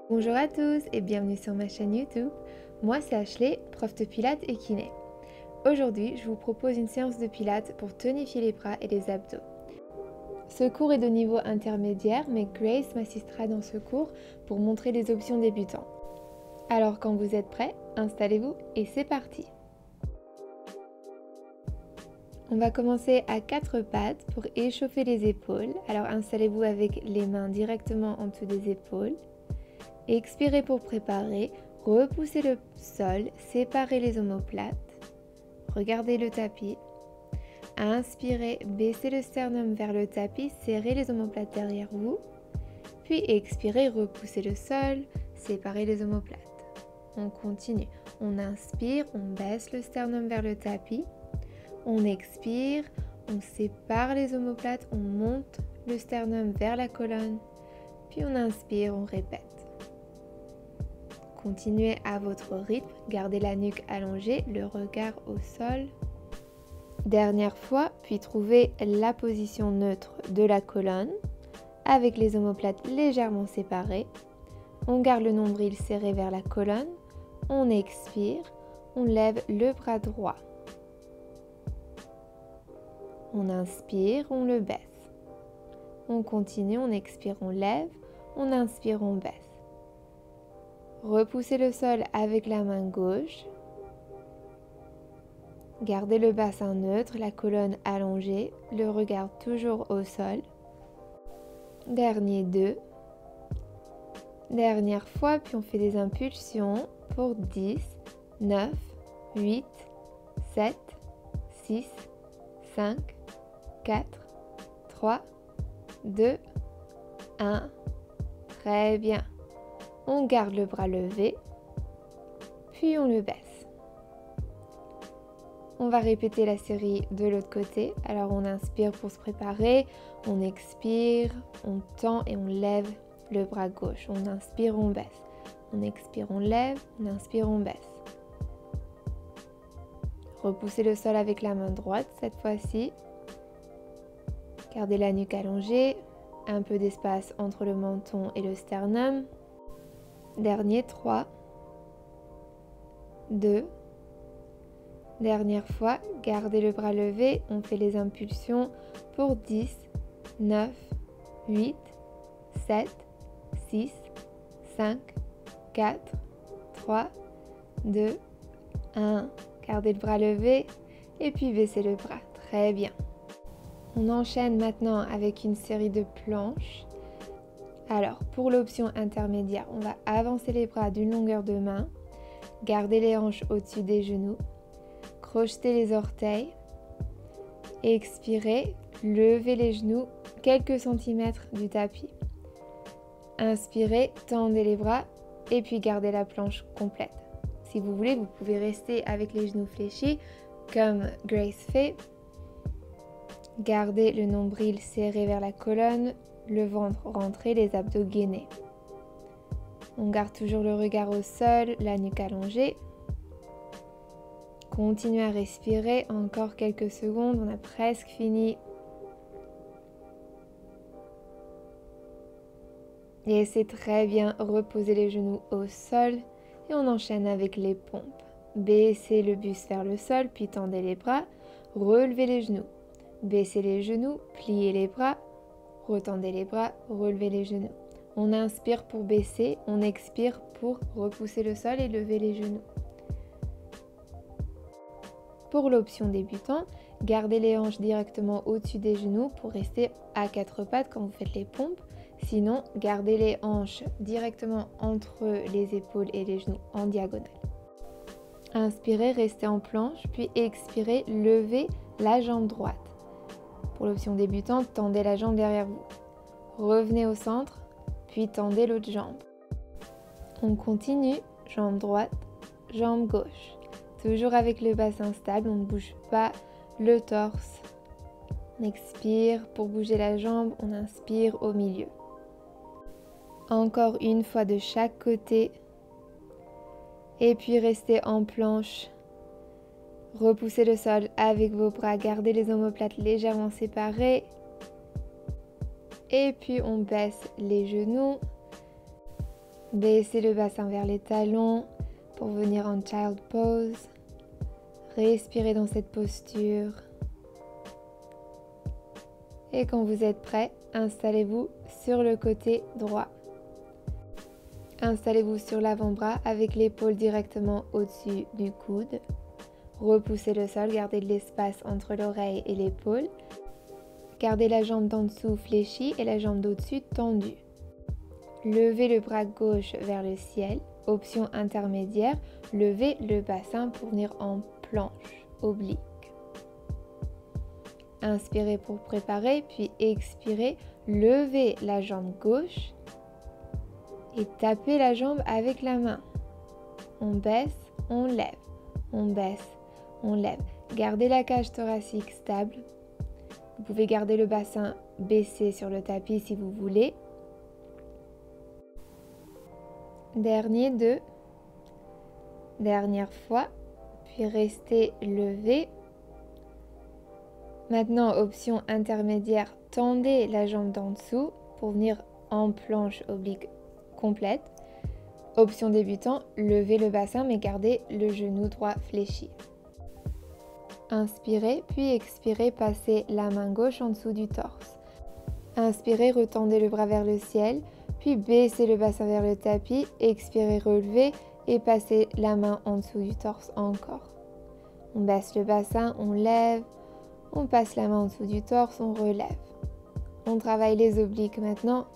Bonjour à tous et bienvenue sur ma chaîne YouTube. Moi c'est Ashley, prof de pilates et kiné. Aujourd'hui, je vous propose une séance de pilates pour tonifier les bras et les abdos. Ce cours est de niveau intermédiaire, mais Grace m'assistera dans ce cours pour montrer les options débutants. Alors quand vous êtes prêts, installez-vous et c'est parti! On va commencer à 4 pattes pour échauffer les épaules. Alors installez-vous avec les mains directement en dessous des épaules. Expirez pour préparer, repoussez le sol, séparez les omoplates, regardez le tapis. Inspirez, baissez le sternum vers le tapis, serrez les omoplates derrière vous. Puis expirez, repoussez le sol, séparez les omoplates. On continue. On inspire, on baisse le sternum vers le tapis. On expire, on sépare les omoplates, on monte le sternum vers la colonne. Puis on inspire, on répète. Continuez à votre rythme, gardez la nuque allongée, le regard au sol. Dernière fois, puis trouvez la position neutre de la colonne avec les omoplates légèrement séparées. On garde le nombril serré vers la colonne, on expire, on lève le bras droit. On inspire, on le baisse. On continue, on expire, on lève, on inspire, on baisse. Repoussez le sol avec la main gauche. Gardez le bassin neutre, la colonne allongée, le regard toujours au sol. Dernier 2. Dernière fois, puis on fait des impulsions pour 10, 9, 8, 7, 6, 5, 4, 3, 2, 1. Très bien. On garde le bras levé, puis on le baisse. On va répéter la série de l'autre côté. Alors on inspire pour se préparer, on expire, on tend et on lève le bras gauche. On inspire, on baisse. On expire, on lève, on inspire, on baisse. Repoussez le sol avec la main droite cette fois-ci. Gardez la nuque allongée, un peu d'espace entre le menton et le sternum. Dernier 3, 2, dernière fois, gardez le bras levé, on fait les impulsions pour 10, 9, 8, 7, 6, 5, 4, 3, 2, 1. Gardez le bras levé et puis baissez le bras. Très bien. On enchaîne maintenant avec une série de planches. Alors, pour l'option intermédiaire, on va avancer les bras d'une longueur de main, garder les hanches au-dessus des genoux, crocheter les orteils, expirez, levez les genoux quelques centimètres du tapis. Inspirez, tendez les bras et puis gardez la planche complète. Si vous voulez, vous pouvez rester avec les genoux fléchis comme Grace fait. Gardez le nombril serré vers la colonne, le ventre rentré, les abdos gainés. On garde toujours le regard au sol, la nuque allongée. Continuez à respirer, encore quelques secondes, on a presque fini. Et c'est très bien, reposez les genoux au sol et on enchaîne avec les pompes. Baissez le buste vers le sol, puis tendez les bras, relevez les genoux. Baissez les genoux, pliez les bras, retendez les bras, relevez les genoux. On inspire pour baisser, on expire pour repousser le sol et lever les genoux. Pour l'option débutant, gardez les hanches directement au-dessus des genoux pour rester à 4 pattes quand vous faites les pompes. Sinon, gardez les hanches directement entre les épaules et les genoux en diagonale. Inspirez, restez en planche, puis expirez, levez la jambe droite. Pour l'option débutante, tendez la jambe derrière vous. Revenez au centre, puis tendez l'autre jambe. On continue, jambe droite, jambe gauche. Toujours avec le bassin stable, on ne bouge pas le torse. On expire pour bouger la jambe, on inspire au milieu. Encore une fois de chaque côté. Et puis restez en planche. Repoussez le sol avec vos bras, gardez les omoplates légèrement séparées. Et puis on baisse les genoux. Baissez le bassin vers les talons pour venir en Child Pose. Respirez dans cette posture. Et quand vous êtes prêt, installez-vous sur le côté droit. Installez-vous sur l'avant-bras avec l'épaule directement au-dessus du coude. Repoussez le sol, gardez de l'espace entre l'oreille et l'épaule. Gardez la jambe d'en dessous fléchie et la jambe d'au-dessus tendue. Levez le bras gauche vers le ciel. Option intermédiaire, levez le bassin pour venir en planche oblique. Inspirez pour préparer, puis expirez, levez la jambe gauche et tapez la jambe avec la main. On baisse, on lève, on baisse, on lève. Gardez la cage thoracique stable. Vous pouvez garder le bassin baissé sur le tapis si vous voulez. Dernier 2. Dernière fois, puis restez levé. Maintenant, option intermédiaire, tendez la jambe d'en dessous pour venir en planche oblique complète. Option débutant, levez le bassin mais gardez le genou droit fléchi. Inspirez, puis expirez, passez la main gauche en dessous du torse. Inspirez, retendez le bras vers le ciel, puis baissez le bassin vers le tapis, expirez, relevez et passez la main en dessous du torse encore. On baisse le bassin, on lève. On passe la main en dessous du torse, on relève. On travaille les obliques maintenant.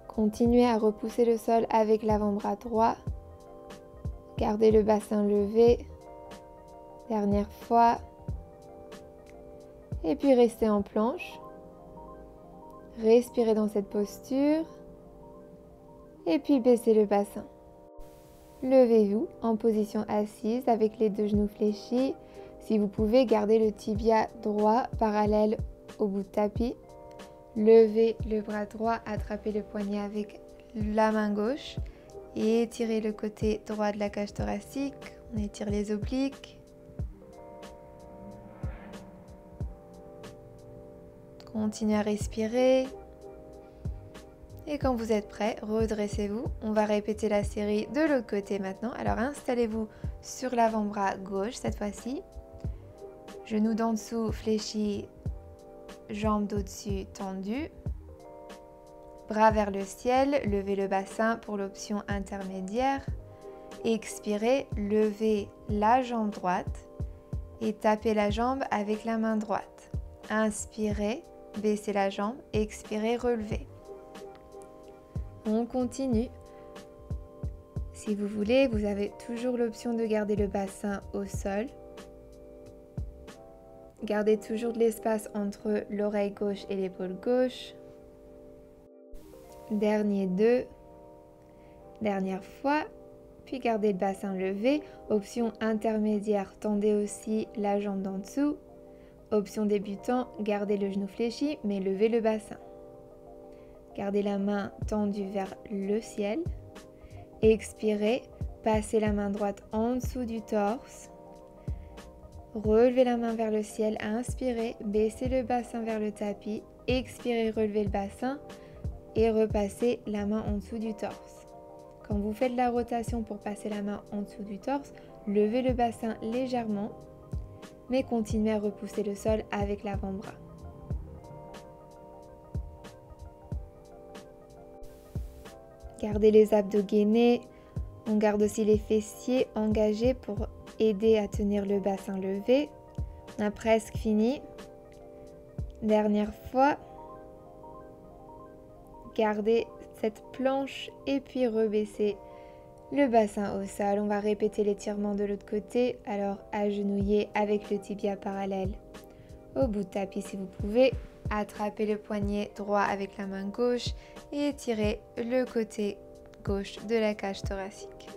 Continuez à repousser le sol avec l'avant-bras droit. Gardez le bassin levé. Dernière fois. Et puis restez en planche. Respirez dans cette posture. Et puis baissez le bassin. Levez-vous en position assise avec les deux genoux fléchis. Si vous pouvez, gardez le tibia droit parallèle au bout de tapis. Levez le bras droit, attrapez le poignet avec la main gauche et étirez le côté droit de la cage thoracique. On étire les obliques. Continuez à respirer. Et quand vous êtes prêt, redressez-vous. On va répéter la série de l'autre côté maintenant. Alors installez-vous sur l'avant-bras gauche cette fois-ci. Genou d'en dessous fléchi, jambe d'au-dessus tendue. Bras vers le ciel, levez le bassin pour l'option intermédiaire. Expirez, levez la jambe droite et tapez la jambe avec la main droite. Inspirez, baissez la jambe, expirez, relevez. On continue. Si vous voulez, vous avez toujours l'option de garder le bassin au sol. Gardez toujours de l'espace entre l'oreille gauche et l'épaule gauche. Dernier 2. Dernière fois. Puis gardez le bassin levé. Option intermédiaire, tendez aussi la jambe d'en dessous. Option débutant, gardez le genou fléchi mais levez le bassin. Gardez la main tendue vers le ciel. Expirez, passez la main droite en dessous du torse. Relevez la main vers le ciel, inspirez, baissez le bassin vers le tapis. Expirez, relevez le bassin et repassez la main en dessous du torse. Quand vous faites la rotation pour passer la main en dessous du torse, levez le bassin légèrement, mais continuez à repousser le sol avec l'avant-bras. Gardez les abdos gainés, on garde aussi les fessiers engagés pour aider à tenir le bassin levé. On a presque fini. Dernière fois. Gardez cette planche et puis rebaissez le bassin au sol. On va répéter l'étirement de l'autre côté. Alors agenouillez avec le tibia parallèle au bout de tapis si vous pouvez. Attrapez le poignet droit avec la main gauche et étirez le côté gauche de la cage thoracique.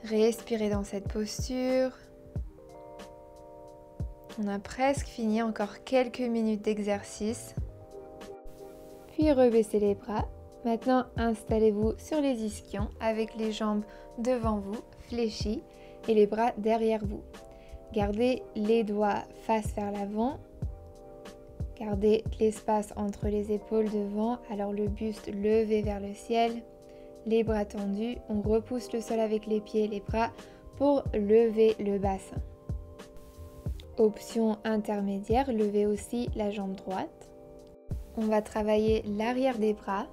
Respirez dans cette posture. On a presque fini, encore quelques minutes d'exercice. Puis rebaissez les bras. Maintenant, installez-vous sur les ischions avec les jambes devant vous, fléchies, et les bras derrière vous. Gardez les doigts face vers l'avant. Gardez l'espace entre les épaules devant, alors le buste levé vers le ciel, les bras tendus. On repousse le sol avec les pieds et les bras pour lever le bassin. Option intermédiaire, levez aussi la jambe droite. On va travailler l'arrière des bras.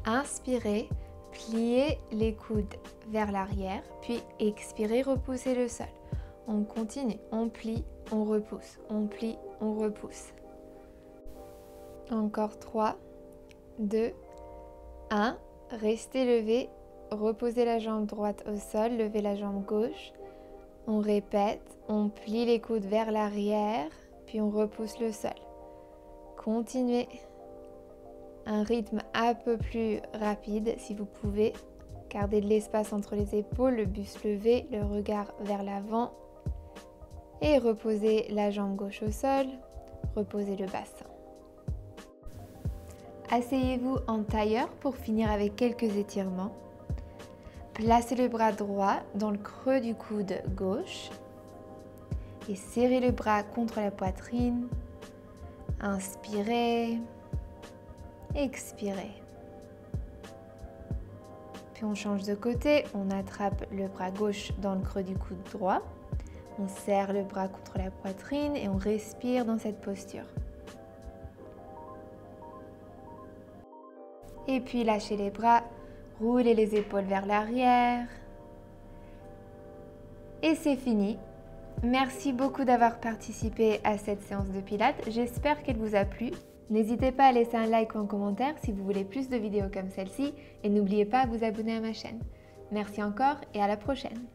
Inspirez, pliez les coudes vers l'arrière, puis expirez, repoussez le sol. On continue, on plie, on repousse, on plie, on repousse. Encore 3, 2, 1. Restez levé, reposez la jambe droite au sol, levez la jambe gauche. On répète, on plie les coudes vers l'arrière, puis on repousse le sol. Continuez. Un rythme un peu plus rapide si vous pouvez. Gardez de l'espace entre les épaules, le buste levé, le regard vers l'avant. Et reposez la jambe gauche au sol, reposez le bassin. Asseyez-vous en tailleur pour finir avec quelques étirements. Placez le bras droit dans le creux du coude gauche et serrez le bras contre la poitrine. Inspirez, expirez. Puis on change de côté, on attrape le bras gauche dans le creux du coude droit. On serre le bras contre la poitrine et on respire dans cette posture. Et puis lâchez les bras, roulez les épaules vers l'arrière. Et c'est fini. Merci beaucoup d'avoir participé à cette séance de pilates. J'espère qu'elle vous a plu. N'hésitez pas à laisser un like ou un commentaire si vous voulez plus de vidéos comme celle-ci. Et n'oubliez pas de vous abonner à ma chaîne. Merci encore et à la prochaine.